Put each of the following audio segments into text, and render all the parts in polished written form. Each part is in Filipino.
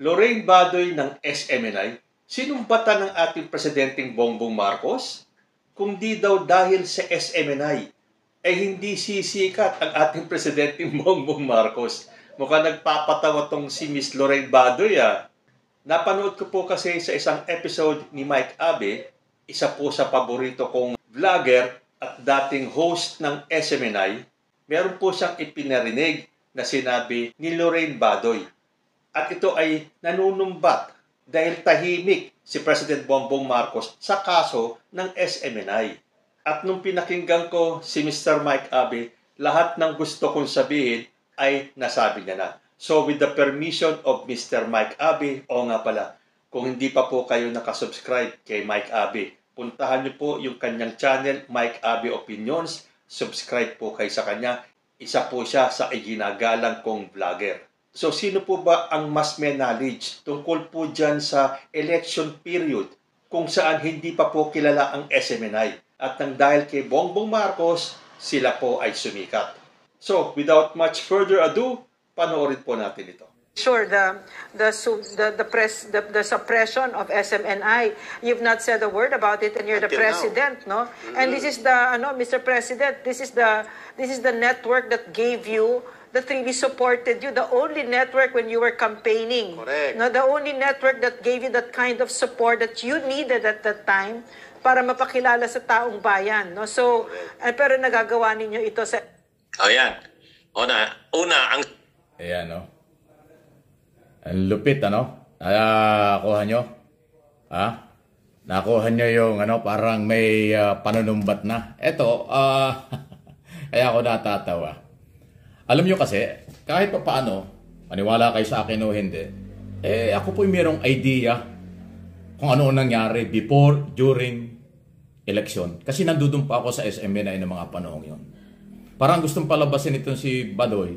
Lorraine Badoy ng SMNI, sinumbatan ng ating Presidenteng Bongbong Marcos? Kung di daw dahil sa SMNI, ay hindi sisikat ang ating Presidenteng Bongbong Marcos. Mukhang nagpapatawa tong si Miss Lorraine Badoy Napanood ko po kasi sa isang episode ni Mike Abe, isa po sa paborito kong vlogger at dating host ng SMNI, meron po siyang ipinarinig na sinabi ni Lorraine Badoy. At ito ay nanunumbat dahil tahimik si President Bongbong Marcos sa kaso ng SMNI. At nung pinakinggan ko si Mr. Mike Abe, lahat ng gusto kong sabihin ay nasabi niya na. So with the permission of Mr. Mike Abe, o nga pala, kung hindi pa po kayo nakasubscribe kay Mike Abe, puntahan niyo po yung kanyang channel, Mike Abe Opinions. Subscribe po kayo sa kanya. Isa po siya sa iginagalang kong vlogger. So sino po ba ang mas may knowledge tungkol po dyan sa election period kung saan hindi pa po kilala ang SMNI? At nang dahil kay Bongbong Marcos, sila po ay sumikat. So without much further ado, panoorin po natin ito. Sure, the suppression of SMNI. You've not said a word about it, and you're the president, no? And this is the Mr. President. This is the network that gave you, that really supported you. The only network when you were campaigning. Correct. No, the only network that gave you that kind of support that you needed at that time para mapakilala sa taong bayan, no? So, pero nagagawa ninyo ito sa. Ayan. Una ang. Ayan, no? Ang lupit, Nakuha nyo? Nakuha nyo yung, parang may panunumbat na. Eto, kaya ako natatawa. Alam nyo kasi, kahit pa paano, maniwala kayo sa akin o hindi, ako po mayroong idea kung ano nangyari before, during election. Kasi nandudun pa ako sa SMNI ng mga panahon yun. Parang gustong palabasin itong si Badoy.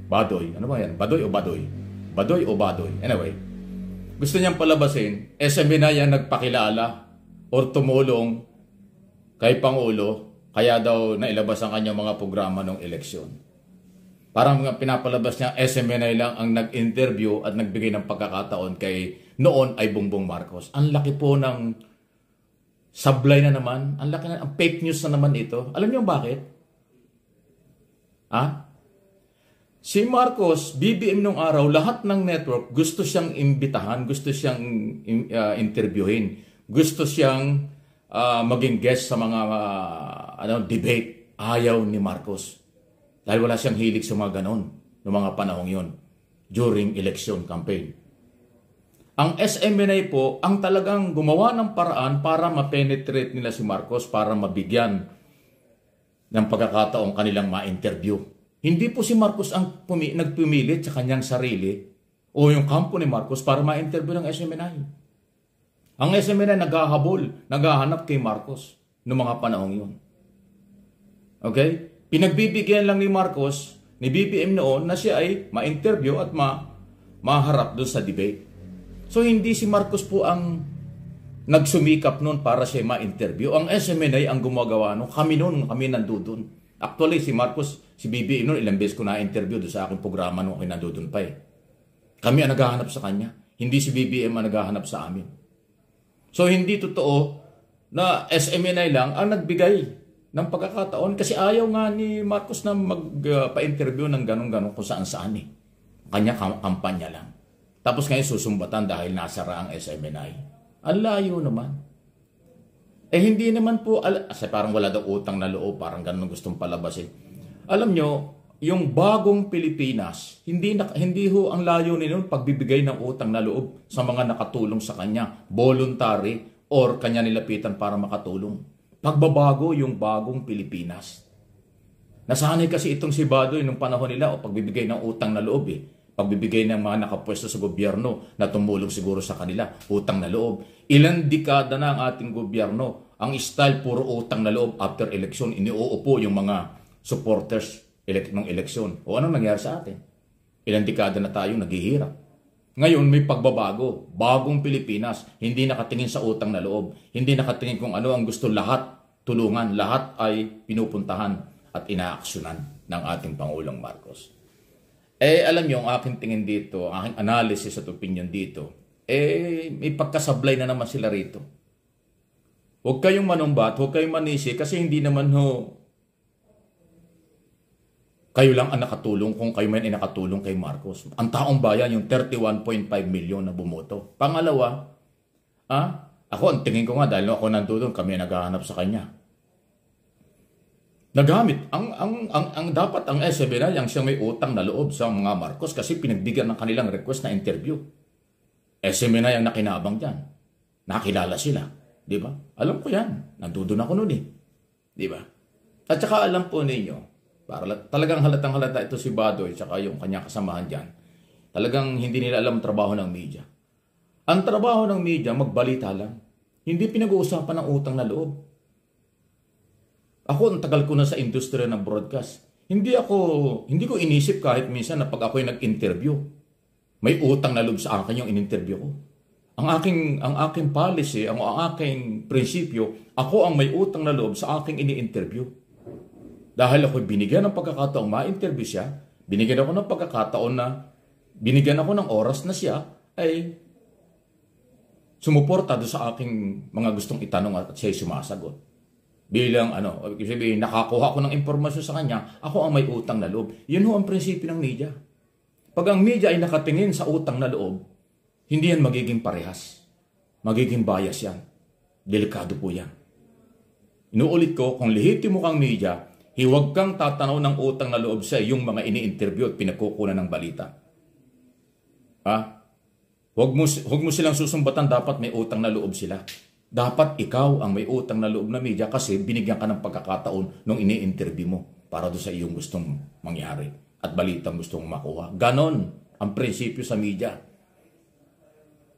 Badoy, ano ba yan? Badoy o Badoy? Badoy o Badoy? Anyway, gusto niyang palabasin, SMNI yan nagpakilala or tumulong kay Pangulo, kaya daw nailabas ang kanyang mga programa ng eleksyon. Parang pinapalabas niya, SMNI lang ang nag-interview at nagbigay ng pagkakataon kay noon ay Bongbong Marcos. Ang laki po ng sablay na naman, ang laki na, ang fake news na naman ito. Alam niyo bakit? Si Marcos, BBM nung araw, lahat ng network gusto siyang imbitahan, gusto siyang interviewin, gusto siyang maging guest sa mga debate. Ayaw ni Marcos. Dahil wala siyang hilig sa mga ganon noong mga panahong yon during election campaign. Ang SMNI po, ang talagang gumawa ng paraan para ma-penetrate nila si Marcos, para mabigyan ng pagkakataong kanilang ma-interview. Hindi po si Marcos ang nagpumilit sa kanyang sarili o yung kampo ni Marcos para ma-interview ng SMNI. Ang SMNI naghahabol, naghahanap kay Marcos noong mga panahong yun. Okay? Pinagbibigyan lang ni Marcos, ni BBM noon, na siya ay ma-interview at maharap doon sa debate. So hindi si Marcos po ang nagsumikap noon para siya ma-interview. Ang SMNI ang gumagawa noon. Kami nandudun. Actually, si Marcos, si BBM noon, ilang beses ko na-interview doon sa aking programa noong nandudun pa Kami ang naghahanap sa kanya. Hindi si BBM ang naghahanap sa amin. So hindi totoo na SMNI lang ang nagbigay ng pagkakataon kasi ayaw nga ni Marcos na magpa-interview ng ganun-ganun kung saan-saan Kanya kampanya lang. Tapos ngayon susumbatan dahil nasara ang SMNI. Ang layo naman. Hindi naman po, kasi parang wala daw utang na loob, parang ganun gustong palabasin. Alam nyo, yung bagong Pilipinas, hindi ho ang layo nila pagbibigay ng utang na loob sa mga nakatulong sa kanya, voluntary or kanya nilapitan para makatulong. Pagbabago yung bagong Pilipinas. Nasanay kasi itong si Badoy nung panahon nila o pagbibigay ng utang na loob Pagbibigay ng mga nakapwesto sa gobyerno na tumulong siguro sa kanila, utang na loob. Ilang dekada na ang ating gobyerno, ang style puro utang na loob after election, iniuupo yung mga supporters ng eleksyon. O anong nangyari sa atin? Ilang dekada na tayo naghihirap. Ngayon may pagbabago, bagong Pilipinas, hindi nakatingin sa utang na loob, hindi nakatingin kung ano ang gusto lahat, tulungan, lahat ay pinupuntahan at inaaksyonan ng ating Pangulong Marcos. Alam niyo, ang aking tingin dito, ang aking analysis at opinion dito, may pagkasablay na naman sila rito. Huwag kayong manumbat, huwag kayong manisi, kasi hindi naman kayo lang ang nakatulong kung kayo man ay nakatulong kay Marcos. Ang taong bayan, yung 31.5 million na bumoto. Pangalawa, ako, ang tingin ko nga, dahil ako nandun, kami naghahanap sa kanya. Nagamit. Ang dapat ang SMNI ang siyang may utang na loob sa mga Marcos kasi pinagbigyan ng kanilang request na interview. SMNI ang nakinabang dyan. Nakilala sila. Di ba? Alam ko yan. Nandudun ako nun eh. Di ba? At saka alam po ninyo, talagang halatang halata ito si Badoy at saka yung kanyang kasamahan dyan. Talagang hindi nila alam trabaho ng media. Ang trabaho ng media, magbalita lang. Hindi pinag-uusapan ng utang na loob. Ako, ang tagal ko na sa industriya ng broadcast. Hindi ko inisip kahit minsan na pag ako'y nag-interview, may utang na loob sa akin yung in-interview ko. Ang aking policy, ang aking prinsipyo, ako ang may utang na loob sa aking ini-interview. Dahil ako'y binigyan ng pagkakataong ma-interview siya, binigyan ako ng pagkakataon na binigyan ako ng oras na siya ay sumuporta doon sa aking mga gustong itanong at siya'y sumasagot. Bilang nakakuha ko ng impormasyon sa kanya, ako ang may utang na loob. Yun ho ang prinsipyo ng media. Pag ang media ay nakatingin sa utang na loob, hindi yan magiging parehas. Magiging bias yan. Delikado po yan. Inuulit ko, kung lehitimo kang media, huwag kang tatanaw ng utang na loob sa yung mga ini-interview at pinagkukunan ng balita. Huwag mo silang susumbatan, dapat may utang na loob sila. Dapat ikaw ang may utang na loob na media kasi binigyan ka ng pagkakataon nung ini-interview mo para doon sa iyong gustong mangyari at balitang gustong makuha. Ganon ang prinsipyo sa media.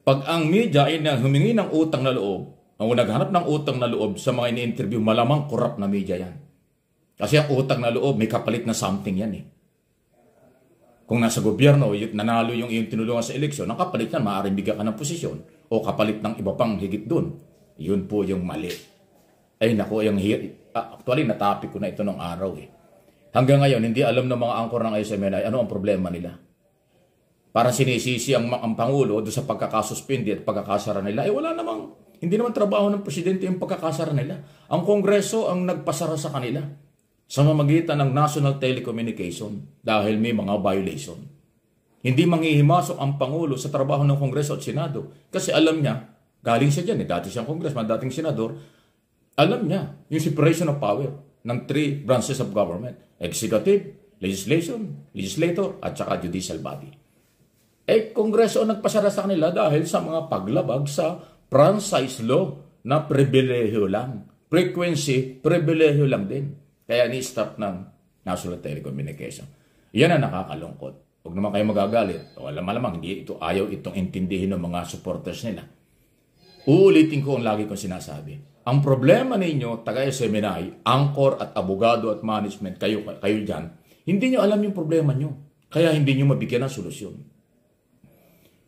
Pag ang media ay humingi ng utang na loob, ang naghanap ng utang na loob sa mga ini-interview, malamang corrupt na media yan. Kasi ang utang na loob, may kapalit na something yan eh. Kung nasa gobyerno, nanalo yung iyong tinulungan sa eleksyon, ang kapalit yan, maaaring bigyan ka ng posisyon o kapalit ng iba pang higit dun. Yun po yung mali. Ay naku, actually natapik ko na ito ng araw eh. Hanggang ngayon, hindi alam ng mga angkor ng SMNI ano ang problema nila. Parang sinisisi ang Pangulo doon sa pagkakasuspindi at pagkakasara nila. Wala namang, hindi naman trabaho ng Presidente yung pagkakasara nila. Ang Kongreso ang nagpasara sa kanila sa mamagitan ng National Telecommunication dahil may mga violation. Hindi manghihimasok ang Pangulo sa trabaho ng Kongreso at Senado kasi alam niya, galing siya dyan, dati siyang congressman, dating senador, alam niya yung separation of power ng 3 branches of government. Executive, legislator, at saka judicial body. Kongreso ang nagpasara sa kanila dahil sa mga paglabag sa franchise law na pribilehiyo lang. Frequency, pribilehiyo lang din. Kaya ni-stop ng National Telecommunication. Yan ang nakakalungkot. Huwag naman kayo magagalit. Malamang hindi ayaw itong intindihin ng mga supporters nila. Uulitin ko ang lagi kong sinasabi. Ang problema ninyo, taga-SMNI, angkor at abogado at management, kayo dyan, hindi nyo alam yung problema nyo. Kaya hindi nyo mabigyan ng solusyon.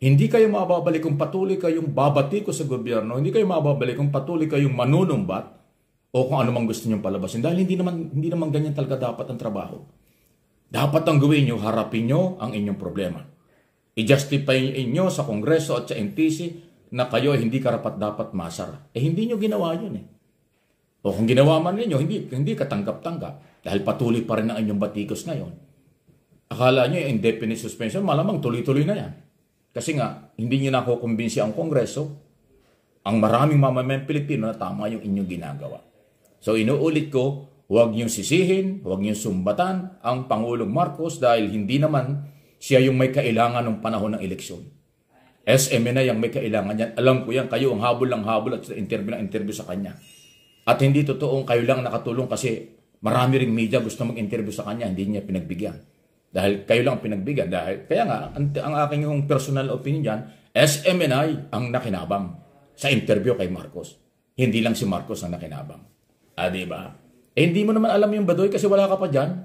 Hindi kayo mababalik kung patuloy kayong babati ko sa gobyerno. Hindi kayo mababalik kung patuloy kayong manunumbat o kung ano mang gusto nyo palabasin. Dahil hindi naman ganyan talaga dapat ang trabaho. Dapat ang gawin nyo, harapin nyo ang inyong problema. I-justify inyo sa Kongreso at sa NTC na kayo hindi karapat-dapat masara. Hindi nyo ginawa yun eh. O kung ginawa man ninyo, hindi katanggap-tanggap. Dahil patuloy pa rin ang inyong batikos ngayon. Akala nyo yung indefinite suspension, malamang tuloy-tuloy na yan. Kasi nga, hindi nyo nakukumbinsi ang Kongreso, ang maraming mamamayang Pilipino na tama yung inyong ginagawa. So inuulit ko, huwag nyo sisihin, huwag nyo sumbatan ang Pangulong Marcos dahil hindi naman siya yung may kailangan ng panahon ng eleksyon. SMNI ang may kailangan yan. Alam ko yan, kayo ang habol ng habol at interview sa kanya. At hindi totoong kayo lang nakatulong kasi marami ring media gusto mag-interview sa kanya, hindi niya pinagbigyan. Dahil kayo lang pinagbigyan. Kaya nga, ang aking yung personal opinion dyan, SMNI ang nakinabang sa interview kay Marcos. Hindi lang si Marcos ang nakinabang. Diba? Hindi mo naman alam yung Badoy kasi wala ka pa dyan.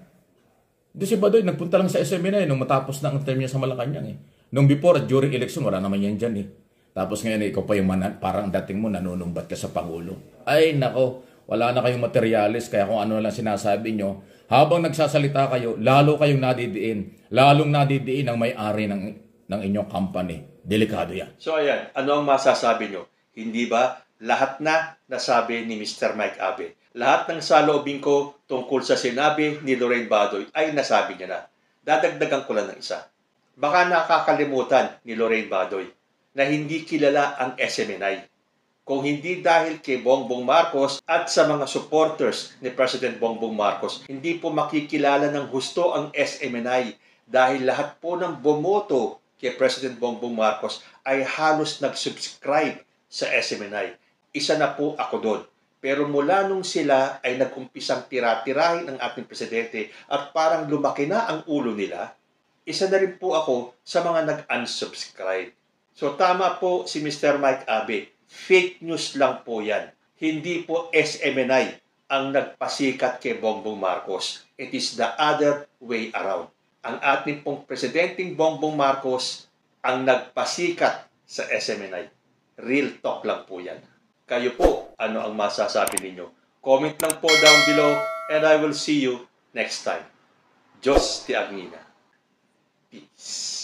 Hindi si Badoy, nagpunta lang sa SMNI nung matapos na ang term niya sa Malacanang eh. Nung before at during election, wala naman yan dyan eh. Tapos ngayon, ikaw pa yung parang dating mo, nanunumbat ka sa Pangulo. Ay, nako, wala na kayong materialis, kaya kung ano lang sinasabi nyo, habang nagsasalita kayo, lalo kayong nadidiin. Lalong nadidiin ang may-ari ng inyong company. Delikado yan. So ayan, ano ang masasabi nyo? Hindi ba lahat na nasabi ni Mr. Mike Abe? Lahat ng saloobin ko tungkol sa sinabi ni Lorraine Badoy ay nasabi niya na. Dadagdagan ko lang ng isa. Baka nakakalimutan ni Lorraine Badoy na hindi kilala ang SMNI. Kung hindi dahil kay Bongbong Marcos at sa mga supporters ni President Bongbong Marcos, hindi po makikilala ng husto ang SMNI dahil lahat po ng bumoto kay President Bongbong Marcos ay halos nag-subscribe sa SMNI. Isa na po ako doon. Pero mula nung sila ay nag-umpisang tira-tirahin ang ating presidente at parang lumaki na ang ulo nila, isa na rin po ako sa mga nag-unsubscribe. So tama po si Mr. Mike Abe. Fake news lang po yan. Hindi po SMNI ang nagpasikat kay Bongbong Marcos. It is the other way around. Ang ating pong Presidenteng Bongbong Marcos ang nagpasikat sa SMNI. Real talk lang po yan. Kayo po, ano ang masasabi ninyo? Comment lang po down below and I will see you next time. Diyos ti Agnina. Peace.